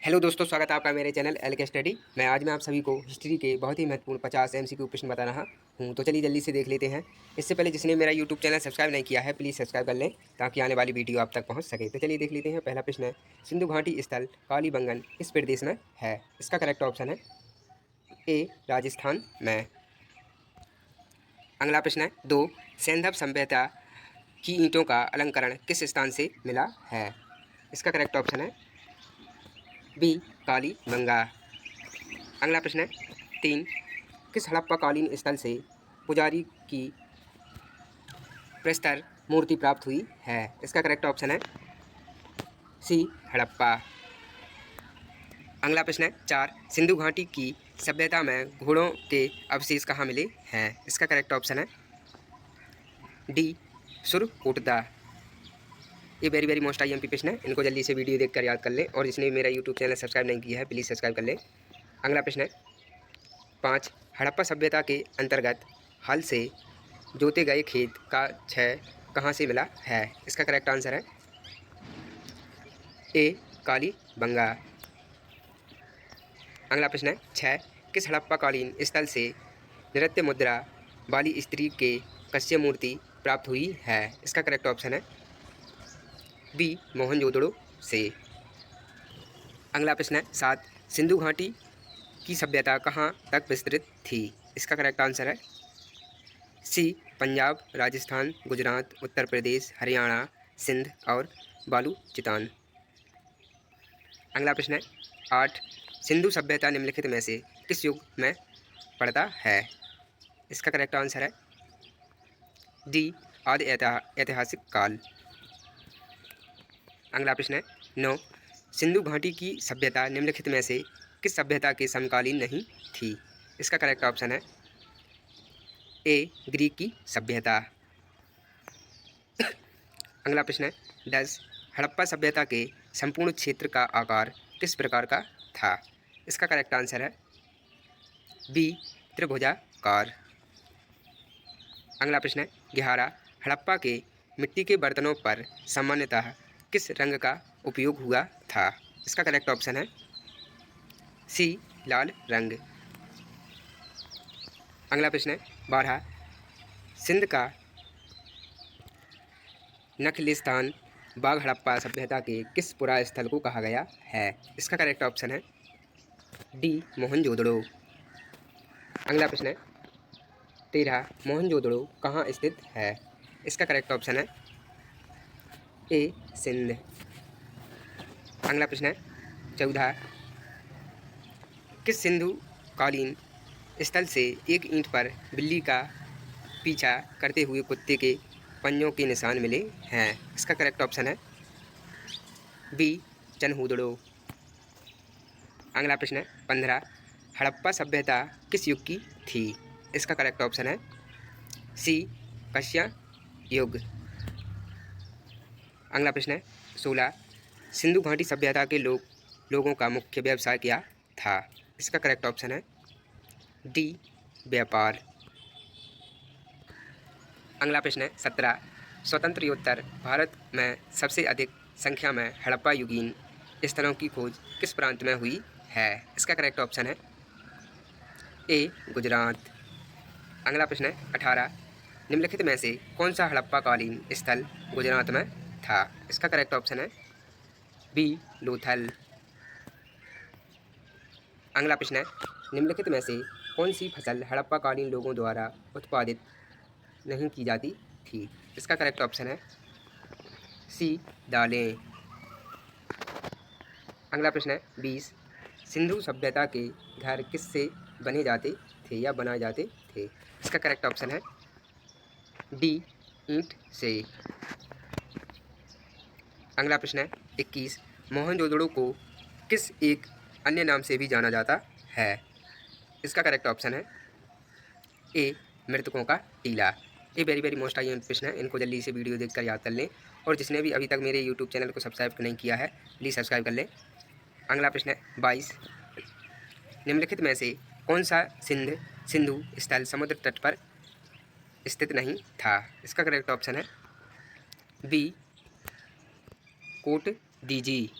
Hello दोस्तों, स्वागत है आपका मेरे चैनल एल के स्टडी। आज मैं आप सभी को हिस्ट्री के बहुत ही महत्वपूर्ण 50 एमसीक्यू प्रश्न बता रहा हूँ। तो चलिए जल्दी से देख लेते हैं। इससे पहले जिसने मेरा यूट्यूब चैनल सब्सक्राइब नहीं किया है, प्लीज़ सब्सक्राइब कर लें ताकि आने वाली वीडियो आप तक पहुँच सके। तो चलिए देख लेते हैं। पहला प्रश्न है, सिंधु घाटी स्थल कालीबंगन किस प्रदेश में है? इसका करेक्ट ऑप्शन है ए, राजस्थान में। अगला प्रश्न है, 2, सैंधव सभ्यता की ईंटों का अलंकरण किस स्थान से मिला है? इसका करेक्ट ऑप्शन है बी, कालीबंगा। अगला प्रश्न है, 3, किस हड़प्पाकालीन स्थल से पुजारी की प्रस्तर मूर्ति प्राप्त हुई है? इसका करेक्ट ऑप्शन है सी, हड़प्पा। अगला प्रश्न है, 4, सिंधु घाटी की सभ्यता में घोड़ों के अवशेष कहाँ मिले हैं? इसका करेक्ट ऑप्शन है डी, सुरकोटदा। ये वेरी वेरी मोस्ट आईएमपी प्रश्न है, इनको जल्दी से वीडियो देखकर याद कर लें। और जिसने मेरा यूट्यूब चैनल सब्सक्राइब नहीं किया है, प्लीज़ सब्सक्राइब कर लें। अगला प्रश्न है, 5, हड़प्पा सभ्यता के अंतर्गत हल से जोते गए खेत का क्षय कहाँ से मिला है? इसका करेक्ट आंसर है ए, कालीबंगा। अगला प्रश्न है, 6, किस हड़प्पाकालीन स्थल से नृत्य मुद्रा वाली स्त्री के कस्य मूर्ति प्राप्त हुई है? इसका करेक्ट ऑप्शन है बी, मोहनजोदड़ो से। अगला प्रश्न है, 7, सिंधु घाटी की सभ्यता कहाँ तक विस्तृत थी? इसका करेक्ट आंसर है सी, पंजाब, राजस्थान, गुजरात, उत्तर प्रदेश, हरियाणा, सिंध और बालूचिस्तान। अगला प्रश्न है, 8, सिंधु सभ्यता निम्नलिखित में से किस युग में पड़ता है? इसका करेक्ट आंसर है डी, आदि ऐतिहासिक काल। अगला प्रश्न है, 9, सिंधु घाटी की सभ्यता निम्नलिखित में से किस सभ्यता के समकालीन नहीं थी? इसका करेक्ट ऑप्शन है ए, ग्रीक की सभ्यता। अगला प्रश्न है, 10, हड़प्पा सभ्यता के संपूर्ण क्षेत्र का आकार किस प्रकार का था? इसका करेक्ट आंसर है बी, त्रिभुजाकार। अगला प्रश्न है, 11, हड़प्पा के मिट्टी के बर्तनों पर सामान्यतः किस रंग का उपयोग हुआ था? इसका करेक्ट ऑप्शन है सी, लाल रंग। अगला प्रश्न है, 12, सिंध का नखलिस्तान बाग हड़प्पा सभ्यता के किस पुरा स्थल को कहा गया है? इसका करेक्ट ऑप्शन है डी, मोहनजोदड़ो। अगला प्रश्न है, 13, मोहनजोदड़ो कहाँ स्थित है? इसका करेक्ट ऑप्शन है ए, सिंध। अगला प्रश्न है, 14, किस सिंधु कालीन स्थल से एक ईंट पर बिल्ली का पीछा करते हुए कुत्ते के पंजों के निशान मिले हैं? इसका करेक्ट ऑप्शन है बी, चनहूदड़ो। अगला प्रश्न है, 15, हड़प्पा सभ्यता किस युग की थी? इसका करेक्ट ऑप्शन है सी, कस्य युग। अगला प्रश्न है, 16, सिंधु घाटी सभ्यता के लोगों का मुख्य व्यवसाय क्या था? इसका करेक्ट ऑप्शन है डी, व्यापार। अगला प्रश्न है, 17, स्वतंत्रोत्तर भारत में सबसे अधिक संख्या में हड़प्पा युगीन स्थलों की खोज किस प्रांत में हुई है? इसका करेक्ट ऑप्शन है ए, गुजरात। अगला प्रश्न है, 18, निम्नलिखित में से कौन सा हड़प्पाकालीन स्थल गुजरात में था? इसका करेक्ट ऑप्शन है बी, लोथल। अगला प्रश्न है, निम्नलिखित में से कौन सी फसल हड़प्पाकालीन लोगों द्वारा उत्पादित नहीं की जाती थी? इसका करेक्ट ऑप्शन है सी, दालें। अगला प्रश्न है, 20, सिंधु सभ्यता के घर किससे बने जाते थे या बनाए जाते थे? इसका करेक्ट ऑप्शन है डी, ईंट से। अगला प्रश्न है, 21, मोहनजोदड़ो को किस एक अन्य नाम से भी जाना जाता है? इसका करेक्ट ऑप्शन है ए, मृतकों का टीला। ये वेरी वेरी मोस्ट आई प्रश्न है, इनको जल्दी से वीडियो देखकर याद कर लें। और जिसने भी अभी तक मेरे यूट्यूब चैनल को सब्सक्राइब नहीं किया है, प्लीज़ सब्सक्राइब कर लें। अगला प्रश्न है, 22, निम्नलिखित में से कौन सा सिंधु स्थल समुद्र तट पर स्थित नहीं था? इसका करेक्ट ऑप्शन है बी, कोट दीजी।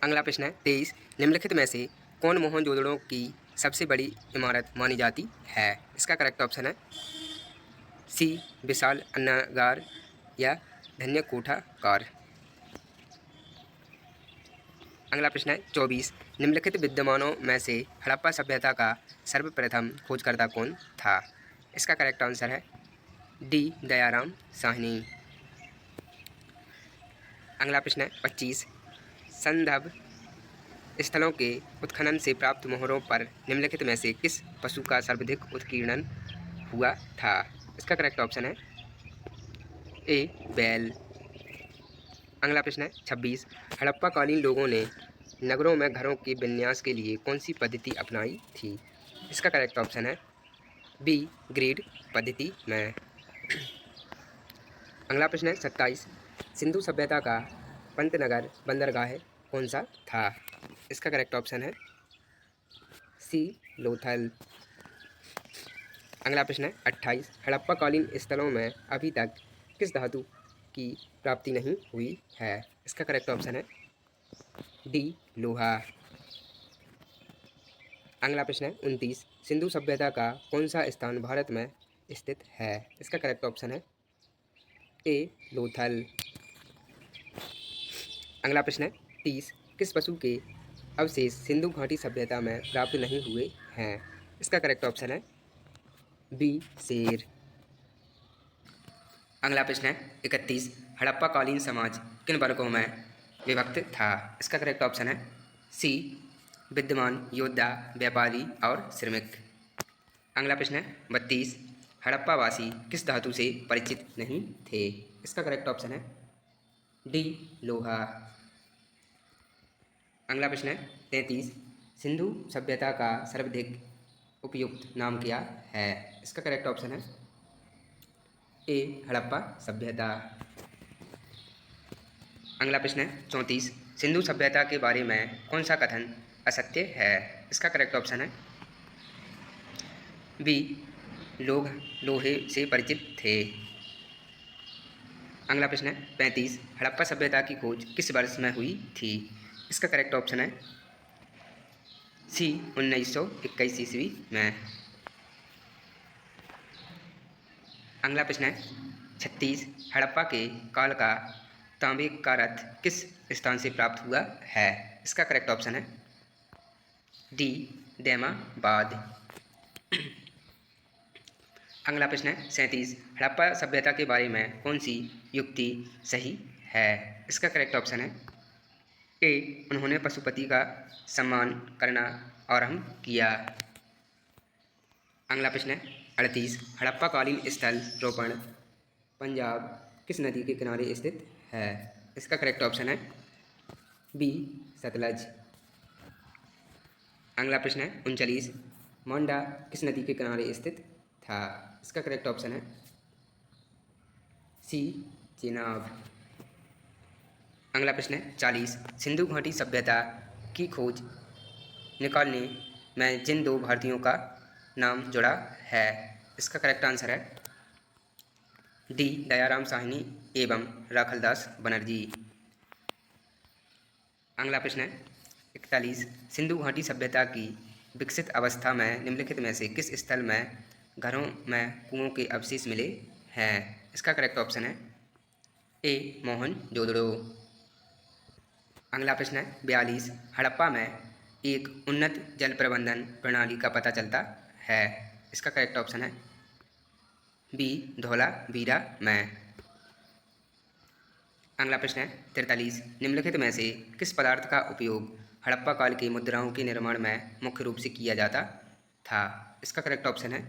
अगला प्रश्न है 23, निम्नलिखित में से कौन मोहनजोदड़ो की सबसे बड़ी इमारत मानी जाती है? इसका करेक्ट ऑप्शन है सी विशाल अन्नागार या धन्य कोठागार। अगला प्रश्न है 24, निम्नलिखित विद्यमानों में से हड़प्पा सभ्यता का सर्वप्रथम खोजकर्ता कौन था? इसका करेक्ट आंसर है डी दयाराम साहनी। अगला प्रश्न है 25, संदर्भ स्थलों के उत्खनन से प्राप्त मोहरों पर निम्नलिखित में से किस पशु का सर्वाधिक उत्कीर्णन हुआ था? इसका करेक्ट ऑप्शन है ए बैल। अगला प्रश्न है 26, हड़प्पा कालीन लोगों ने नगरों में घरों के विन्यास के लिए कौन सी पद्धति अपनाई थी? इसका करेक्ट ऑप्शन है बी ग्रिड पद्धति में। अगला प्रश्न है 27, सिंधु सभ्यता का पंतनगर बंदरगाह कौन सा था? इसका करेक्ट ऑप्शन है सी लोथल। अगला प्रश्न है 28, हड़प्पा कालीन स्थलों में अभी तक किस धातु की प्राप्ति नहीं हुई है? इसका करेक्ट ऑप्शन है डी लोहा। अगला प्रश्न है 29, सिंधु सभ्यता का कौन सा स्थान भारत में स्थित है? इसका करेक्ट ऑप्शन है ए लोथल। अगला प्रश्न है 30, किस पशु के अवशेष सिंधु घाटी सभ्यता में प्राप्त नहीं हुए हैं? इसका करेक्ट ऑप्शन है बी शेर। अगला प्रश्न है 31, हड़प्पा कालीन समाज किन वर्गों में विभक्त था? इसका करेक्ट ऑप्शन है सी विद्यमान, योद्धा, व्यापारी और श्रमिक। अगला प्रश्न है 32, हड़प्पावासी किस धातु से परिचित नहीं थे? इसका करेक्ट ऑप्शन है डी लोहा। अगला प्रश्न है 33, सिंधु सभ्यता का सर्वाधिक उपयुक्त नाम क्या है? इसका करेक्ट ऑप्शन है ए हड़प्पा सभ्यता। अगला प्रश्न है 34, सिंधु सभ्यता के बारे में कौन सा कथन असत्य है? इसका करेक्ट ऑप्शन है बी लोग लोहे से परिचित थे। अगला प्रश्न है 35, हड़प्पा सभ्यता की खोज किस वर्ष में हुई थी? इसका करेक्ट ऑप्शन है सी 1921 ईस्वी में। अगला प्रश्न है 36, हड़प्पा के काल का तांबे का रथ किस स्थान से प्राप्त हुआ है? इसका करेक्ट ऑप्शन है डी दैमाबाद। अगला प्रश्न है 37, हड़प्पा सभ्यता के बारे में कौन सी युक्ति सही है? इसका करेक्ट ऑप्शन है ए उन्होंने पशुपति का सम्मान करना आरंभ किया। अगला प्रश्न है 38, हड़प्पा कालीन स्थल रोपण पंजाब किस नदी के किनारे स्थित है? इसका करेक्ट ऑप्शन है बी सतलज। अगला प्रश्न है 39, मोंडा किस नदी के किनारे स्थित था? इसका करेक्ट ऑप्शन है सी चेनाब। अगला प्रश्न है 40, सिंधु घाटी सभ्यता की खोज निकालने में जिन दो भारतीयों का नाम जुड़ा है? इसका करेक्ट आंसर है डी दयाराम साहनी एवं राखलदास बनर्जी। अगला प्रश्न है 41, सिंधु घाटी सभ्यता की विकसित अवस्था में निम्नलिखित में से किस स्थल में घरों में कुओं के अवशेष मिले हैं? इसका करेक्ट ऑप्शन है ए मोहनजोदड़ो। अगला प्रश्न है 42, हड़प्पा में एक उन्नत जल प्रबंधन प्रणाली का पता चलता है? इसका करेक्ट ऑप्शन है बी धौलावीरा में। अगला प्रश्न है 43, निम्नलिखित में से किस पदार्थ का उपयोग हड़प्पा काल की मुद्राओं के निर्माण में मुख्य रूप से किया जाता था? इसका करेक्ट ऑप्शन है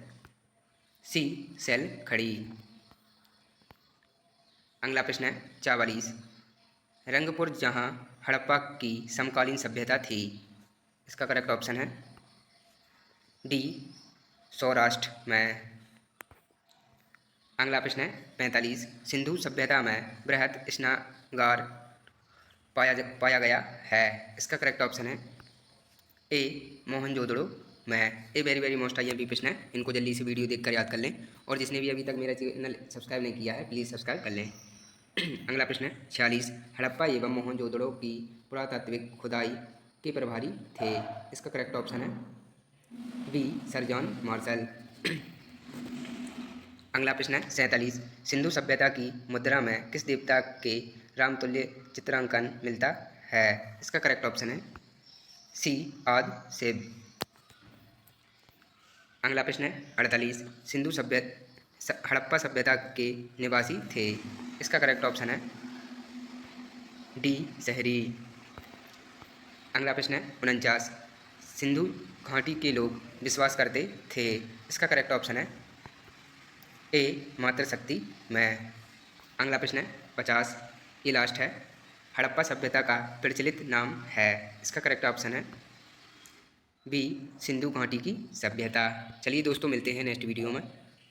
सी सेल खड़ी। अगला प्रश्न है 44, रंगपुर जहां हड़प्पा की समकालीन सभ्यता थी? इसका करेक्ट ऑप्शन है डी सौराष्ट्र में। अगला प्रश्न है 45, सिंधु सभ्यता में बृहद स्नानागार पाया गया है? इसका करेक्ट ऑप्शन है ए मोहनजोदड़ो में। ए वेरी मोस्ट IMP प्रश्न है, इनको जल्दी से वीडियो देखकर याद कर लें और जिसने भी अभी तक मेरा चैनल सब्सक्राइब नहीं किया है प्लीज़ सब्सक्राइब कर लें। अगला प्रश्न है 46। हड़प्पा एवं मोहनजोदड़ो की पुरातात्विक खुदाई के प्रभारी थे। इसका करेक्ट ऑप्शन है बी सर जॉन मार्शल। अगला प्रश्न है 47। सिंधु सभ्यता की मुद्रा में किस देवता के रामतुल्य चित्रांकन मिलता है? इसका करेक्ट ऑप्शन है सी आद शिव। अगला प्रश्न है 48। हड़प्पा सभ्यता के निवासी थे। इसका करेक्ट ऑप्शन है डी शहरी। अगला प्रश्न है 49। सिंधु घाटी के लोग विश्वास करते थे। इसका करेक्ट ऑप्शन है ए मातृशक्ति में। अगला प्रश्न है 50। ये लास्ट है। हड़प्पा सभ्यता का प्रचलित नाम है। इसका करेक्ट ऑप्शन है बी सिंधु घाटी की सभ्यता। चलिए दोस्तों, मिलते हैं नेक्स्ट वीडियो में।